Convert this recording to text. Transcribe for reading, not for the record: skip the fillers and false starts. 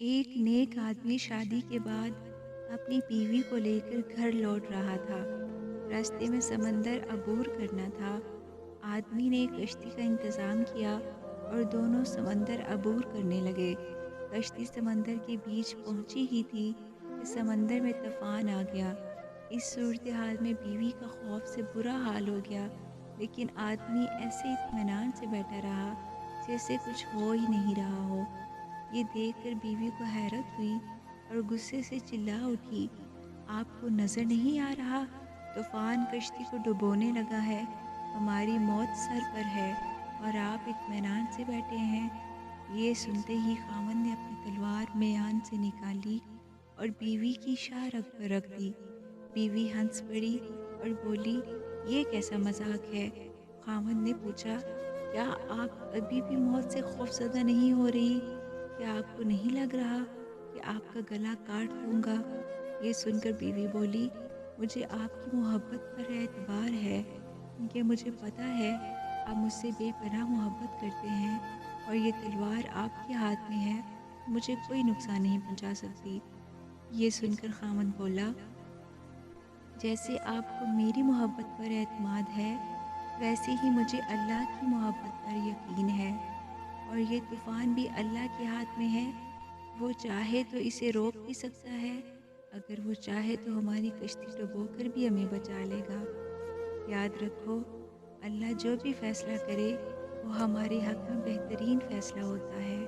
ایک نیک آدمی شادی کے بعد اپنی بیوی کو لے کر گھر لوٹ رہا تھا۔ راستے میں سمندر عبور کرنا تھا۔ آدمی نے کشتی کا انتظام کیا اور دونوں سمندر عبور کرنے لگے۔ کشتی سمندر کے بیچ پہنچی ہی تھی کہ سمندر میں طوفان آ گیا۔ اس صورتحال میں بیوی کا خوف سے برا حال ہو گیا، لیکن آدمی ایسے اطمینان سے بیٹھا رہا جیسے کچھ ہو ہی نہیں رہا ہو۔ یہ دیکھ کر بیوی کو حیرت ہوئی اور غصے سے چلا اٹھی، آپ کو نظر نہیں آ رہا؟ طوفان کشتی کو ڈبونے لگا ہے، ہماری موت سر پر ہے اور آپ اطمینان سے بیٹھے ہیں۔ یہ سنتے ہی خاوند نے اپنی تلوار میان سے نکالی اور بیوی کی شاہ رگ پر رکھ دی۔ بیوی ہنس پڑی اور بولی، یہ کیسا مذاق ہے؟ خاوند نے پوچھا، کیا آپ ابھی بھی موت سے خوفزدہ نہیں ہو رہی؟ کیا آپ کو نہیں لگ رہا کہ آپ کا گلا کاٹ دوں گا؟ یہ سن کر بیوی بولی، مجھے آپ کی محبت پر اعتبار ہے، کیونکہ مجھے پتہ ہے آپ مجھ سے بے پناہ محبت کرتے ہیں اور یہ تلوار آپ کے ہاتھ میں ہے تو مجھے کوئی نقصان نہیں پہنچا سکتی۔ یہ سن کر خاوند بولا، جیسے آپ کو میری محبت پر اعتماد ہے، ویسے ہی مجھے اللہ کی محبت پر یقین ہے، اور یہ طوفان بھی اللہ کے ہاتھ میں ہے۔ وہ چاہے تو اسے روک بھی سکتا ہے، اگر وہ چاہے تو ہماری کشتی ڈبو کر بھی ہمیں بچا لے گا۔ یاد رکھو، اللہ جو بھی فیصلہ کرے وہ ہمارے حق میں بہترین فیصلہ ہوتا ہے۔